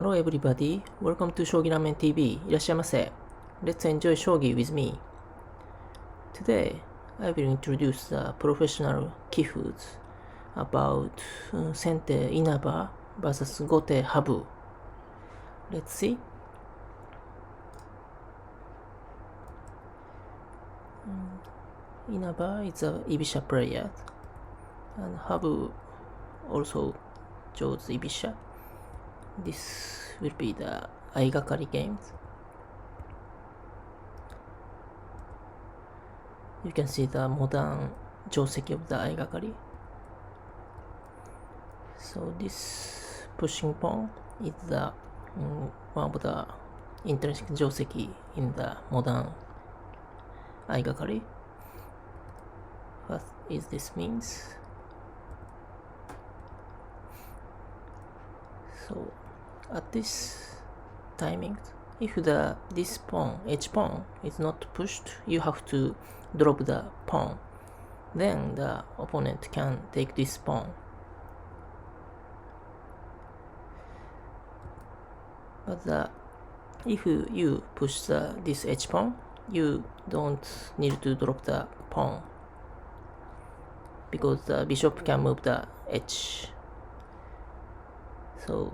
Hello everybody, welcome to Shogi Ramen TV. いらっしゃいませ。Let's enjoy shogi with me. Today, I will introduce the professional Kifus about Sente Inaba vs Gote Habu. Let's see. Inaba is a Ibisha player, and Habu also chose Ibisha. This will be the Aigakari games. You can see the modern joseki of the Aigakari. So this pushing pawn is the one of the interesting joseki in the modern Aigakari. What is this means? So at this timing, if this pawn, h pawn, is not pushed, you have to drop the pawn. Then the opponent can take this pawn. But if you push this h pawn, you don't need to drop the pawn because the bishop can move the h. So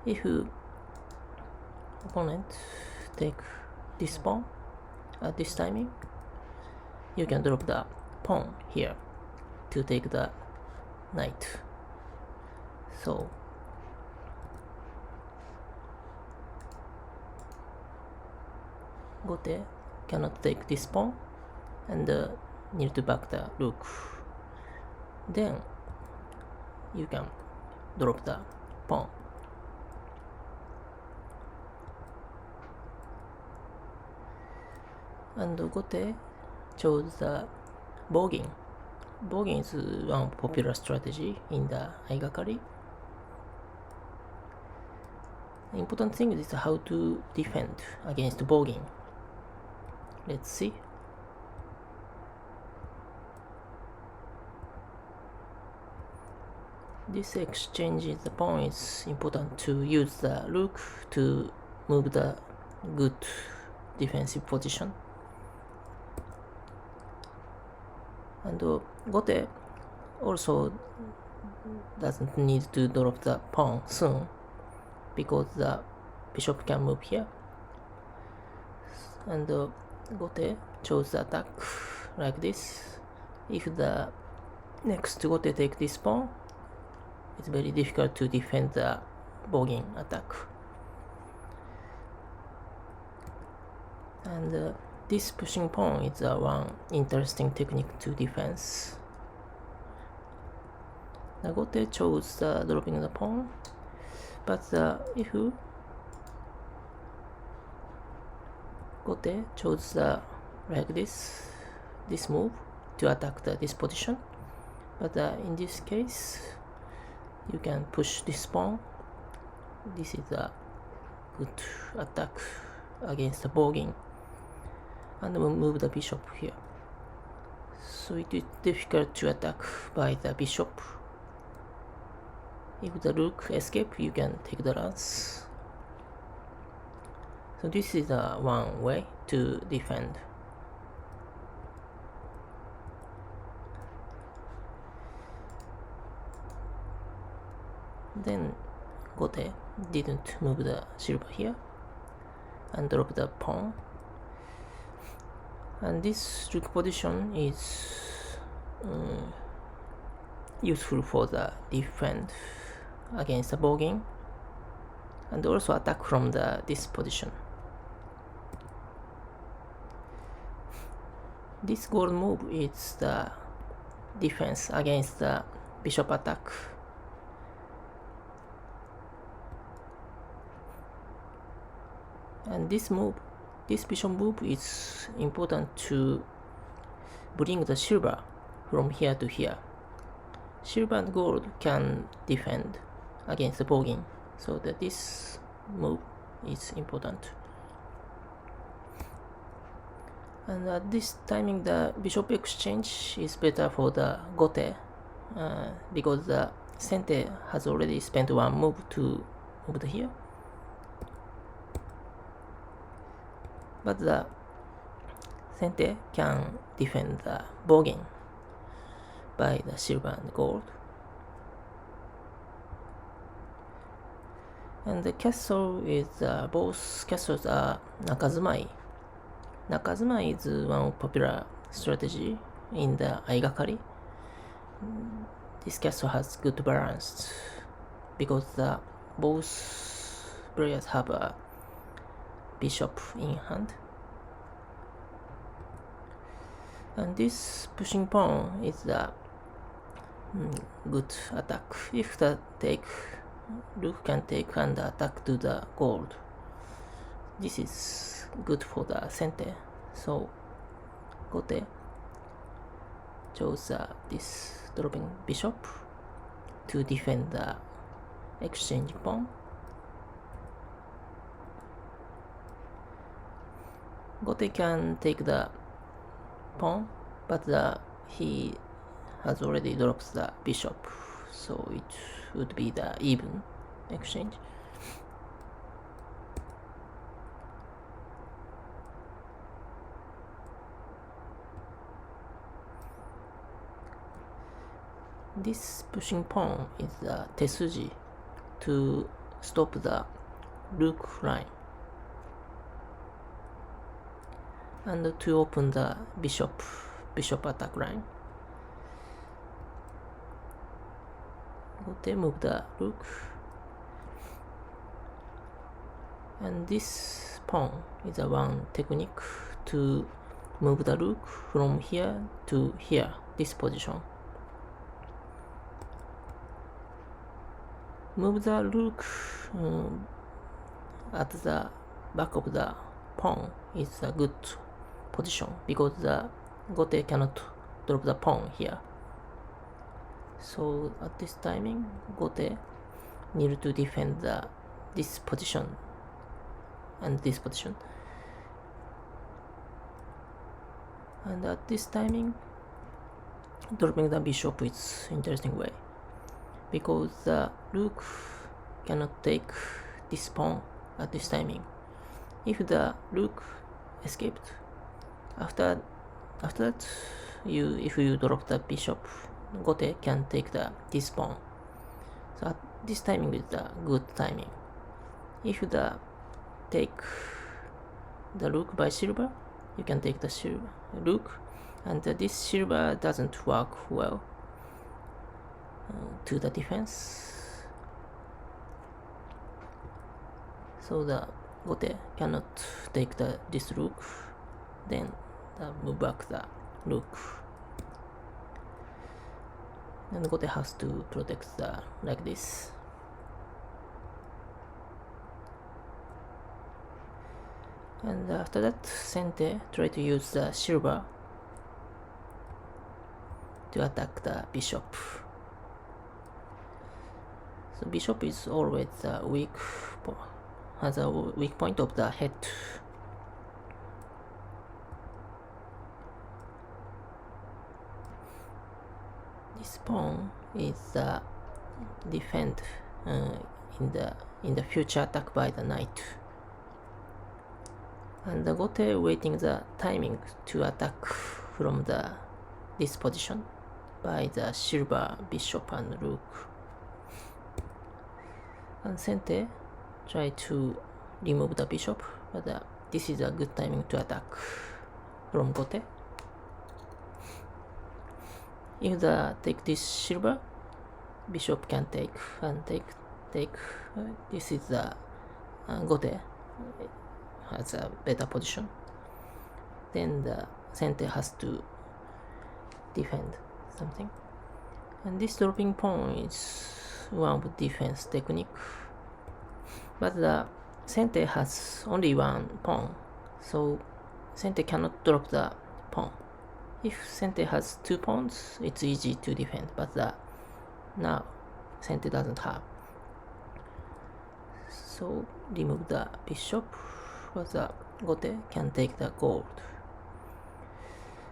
if opponent take this pawn at this timing, you can drop the pawn here to take the knight. So Gote cannot take this pawn and need to back the rook. Then you can drop the pawn. And Gote chose the Bougin. Bougin is one popular strategy in the Aigakari. The important thing is how to defend against Bougin. Let's see. This exchange the pawn is important to use the rook to move the good defensive position. And Gote also doesn't need to drop the pawn soon because the bishop can move here. And Gote chose the attack like this. If the next Gote take this pawn, it's very difficult to defend the Bougin attack. And this pushing pawn is one interesting technique to defense. The Gote chose dropping the pawn, but if Gote chose like this move to attack this position, but in this case you can push this pawn. This is a good attack against the Bougin, and move the bishop here. So it is difficult to attack by the bishop. If the rook escape, you can take the lance. So this is one way to defend. Then Gote didn't move the silver here and drop the pawn. And this rook position is useful for the defense against the Bougin and also attack from this position. This gold move is the defense against the bishop attack. And this bishop move is important to bring the silver from here to here. Silver and gold can defend against the Bougin, so that this move is important. And at this timing, the bishop exchange is better for the Gote because Sente has already spent one move to move here. But the Sente can defend the Bougin by the silver and gold. And the castle is both castles are Nakazumai. Nakazumai is one popular strategy in the Aigakari. This castle has good balance because both players have a bishop in hand. And this pushing pawn is a good attack. If the rook can take and attack to the gold, this is good for the Sente. So Gote chose this dropping bishop to defend the exchange pawn. Gote can take the pawn, but he has already dropped the bishop, so it would be the even exchange. This pushing pawn is the tesuji to stop the rook line and to open the bishop attack line. Gote move the rook, and this pawn is one technique to move the rook from here to here, this position. Move the rook at the back of the pawn is a good position because the Gote cannot drop the pawn here. So at this timing, Gote need to defend this position and this position. And at this timing, dropping the bishop is interesting way because the rook cannot take this pawn at this timing. If the rook escaped, after that, if you drop the bishop, Gote can take this pawn. So at this timing is the good timing. If the take the rook by silver, you can take the silver rook, and this silver doesn't work well to the defense. So the Gote cannot take this rook, then move back the rook. And Gote has to protect like this. And after that, Sente try to use the silver to attack the bishop. So bishop is always has a weak point of the head. This pawn is defend in the future attack by the knight. And the Gote waiting the timing to attack from this position by the silver bishop and rook. And Sente try to remove the bishop, but this is a good timing to attack from Gote. If take this silver, bishop can take and take. This is Gote has a better position. Then the Sente has to defend something. And this dropping pawn is one of defense technique. But the Sente has only one pawn, so Sente cannot drop the pawn. If Sente has two pawns, it's easy to defend, but now Sente doesn't have. So remove the bishop, but the Gote can take the gold.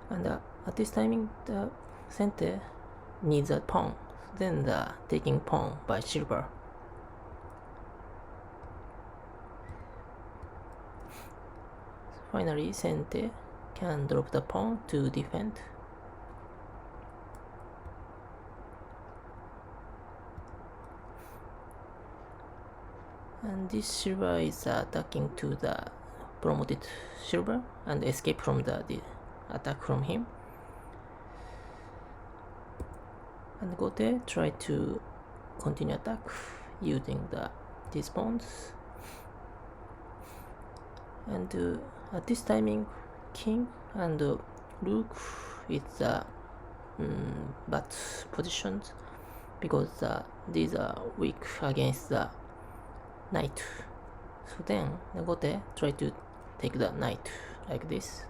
And at this timing, the Sente needs a pawn, then the taking pawn by silver. Finally, Sente can drop the pawn to defend. And this silver is attacking to the promoted silver and escape from the attack from him. And Gote try to continue attack using these pawns. And at this timing, king and rook is bad positions because these are weak against the knight. So then Gote try to take the knight like this.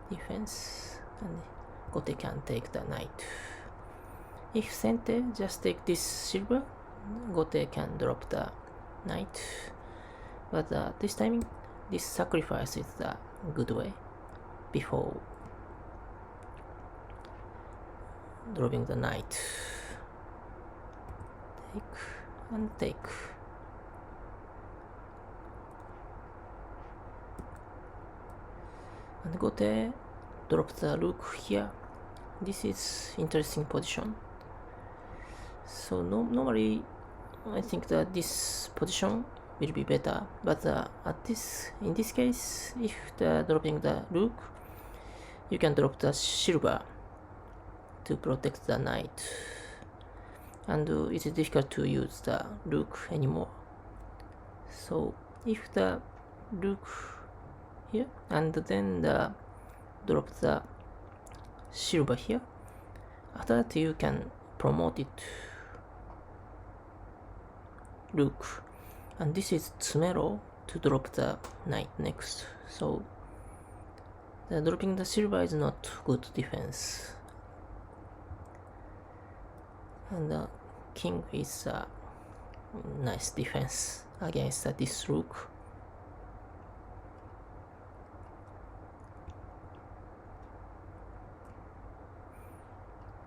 Defense, and Gote can take the knight. If Sente just take this silver, Gote can drop the knight. But this timing, this sacrifice is the good way before dropping the knight. Take and take. And Gote drop the rook here. This is interesting position. So normally I think that this position will be better, but in this case, if dropping the rook, you can drop the silver to protect the knight, and it is difficult to use the rook anymore. So if the rook here and then drop the silver here, after that you can promote it rook, and this is Tsumero to drop the knight next. So dropping the silver is not good defense, and the king is a nice defense against this rook.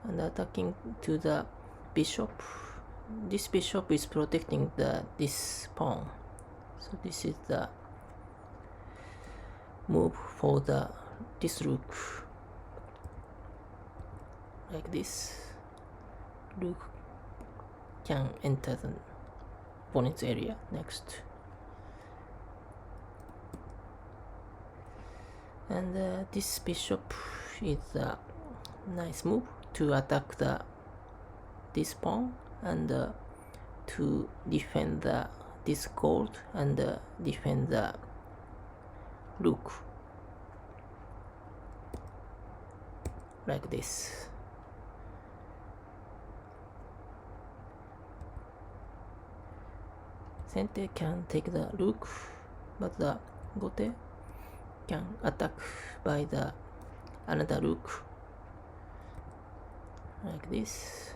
And attacking to the bishop. This bishop is protecting this pawn. So this is the move for this rook. Like this, rook can enter the opponent's area next. And this bishop is a nice move to attack this pawn and to defend this gold and defend the rook like this. Sente can take the rook, but the Gote can attack by another rook like this.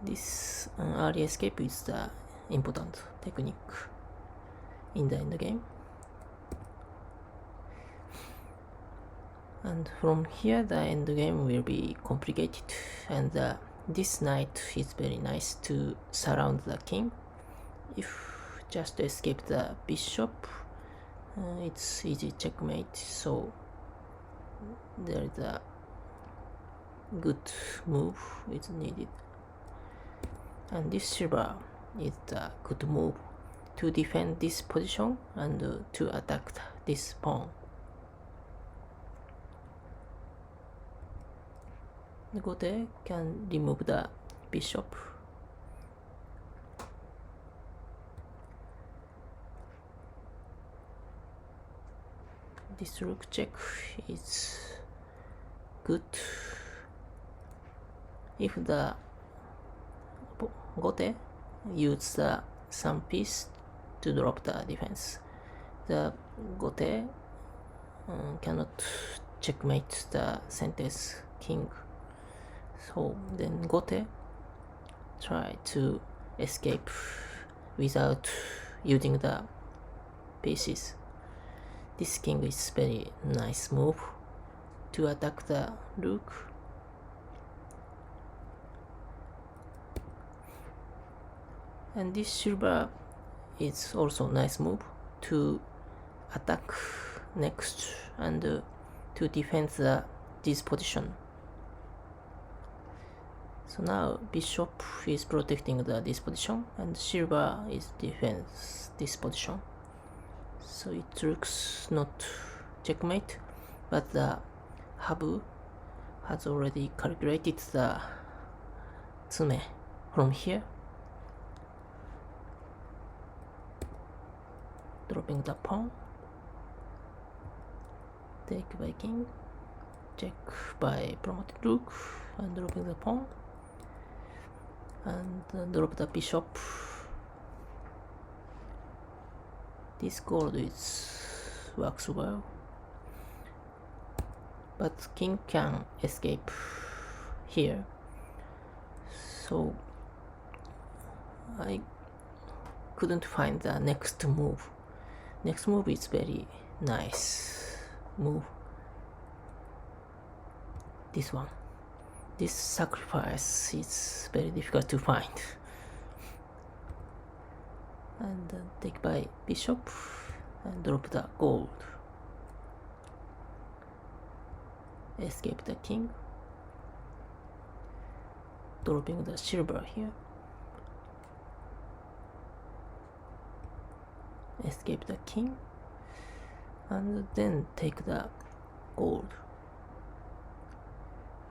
This early escape is the important technique in the endgame. And from here the endgame will be complicated, and this knight is very nice to surround the king. If just escape the bishop, it's easy checkmate, so there is a good move is needed. And this silver is a good move to defend this position and to attack this pawn. Gote can remove the bishop. This rook check is good. If the Gote use some piece to drop the defense, the Gote cannot checkmate the Sente's king. So then Gote try to escape without using the pieces. This king is very nice move to attack the rook. And this silver is also nice move to attack next and to defend this position. So now bishop is protecting this position and silver is defends this position. So it looks not checkmate, but the Habu has already calculated the tsume from here, dropping the pawn, take by king, check by promoted rook, and dropping the pawn, and drop the bishop. This gold works well, but king can escape here, so I couldn't find the next move. Next move is very nice move. This one. This sacrifice is very difficult to find. And take by bishop and drop the gold. Escape the king. Dropping the silver here. Escape the king. And then take the gold.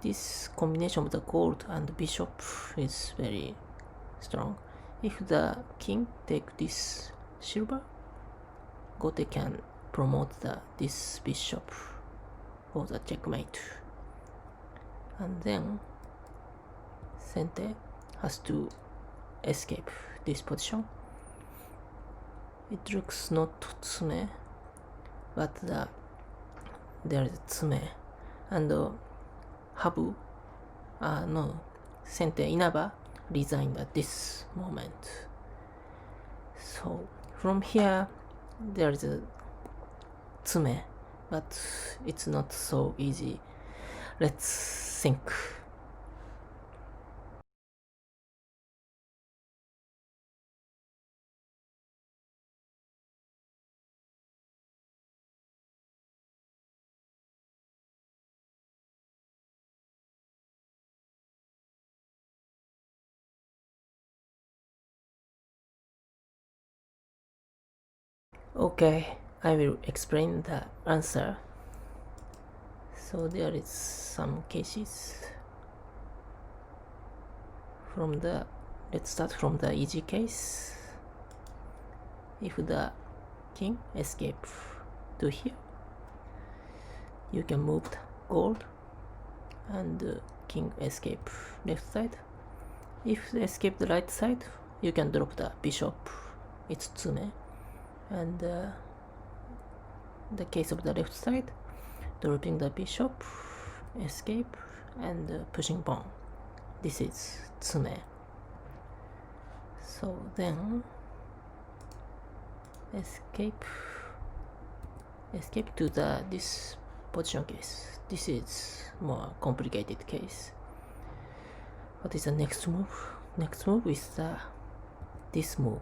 This combination of the gold and bishop is very strong. If the king take this silver, Gote can promote this bishop for the checkmate. And then Sente has to escape this position. It looks not tsume, but there is tsume. And Habu, no, Sente Inaba resigned at this moment. So from here there is a tsume, but it's not so easy. Let's think. Okay, I will explain the answer. So there is some cases from let's start from the easy case. If the king escape to here, you can move the gold and king escape left side. If they escape the right side, you can drop the bishop. It's tsume. And the case of the left side, dropping the bishop, escape, and pushing pawn. This is tsume. So then escape to this position case. This is more complicated case. What is the next move? Next move is this move.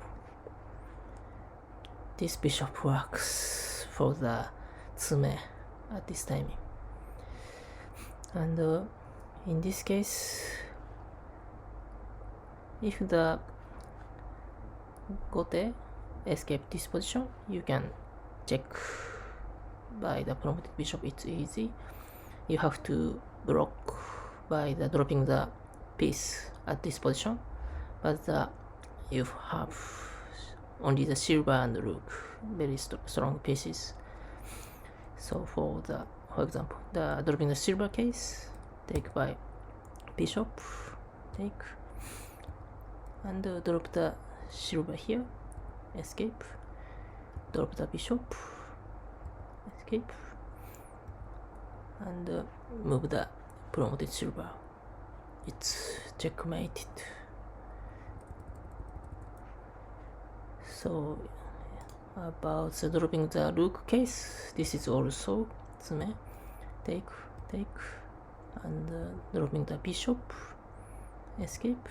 This bishop works for the tsume at this timing. And in this case, if the Gote escape this position, you can check by the promoted bishop. It's easy. You have to block by dropping the piece at this position, but you have only the silver and rook, very strong pieces. So for example, the dropping the silver case, take by bishop, take, and drop the silver here, escape, drop the bishop, escape, and move the promoted silver. It's checkmated. So about the dropping the rook case, this is also tsume, take, and dropping the bishop, escape,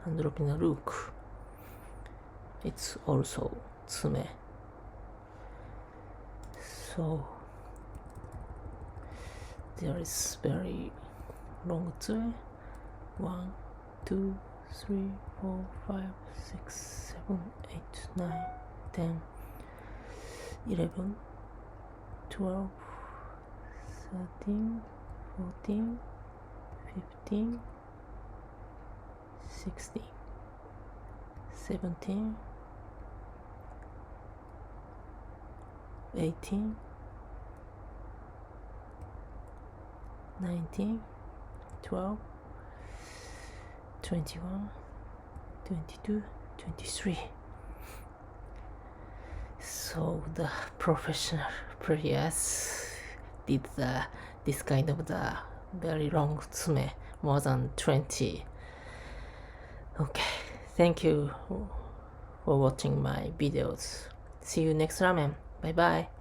and dropping the rook. It's also tsume. So there is very long tsume. 1, 2, 3, 4, 5, 6, 7, 8, 9, 10, 11, 12, 13, 14, 15, 16, 17, 18, 19, 12, 21, 22, 23. So the professional players did this kind of the very long tsume, more than 20. Okay, thank you for watching my videos. See you next ramen. Bye bye.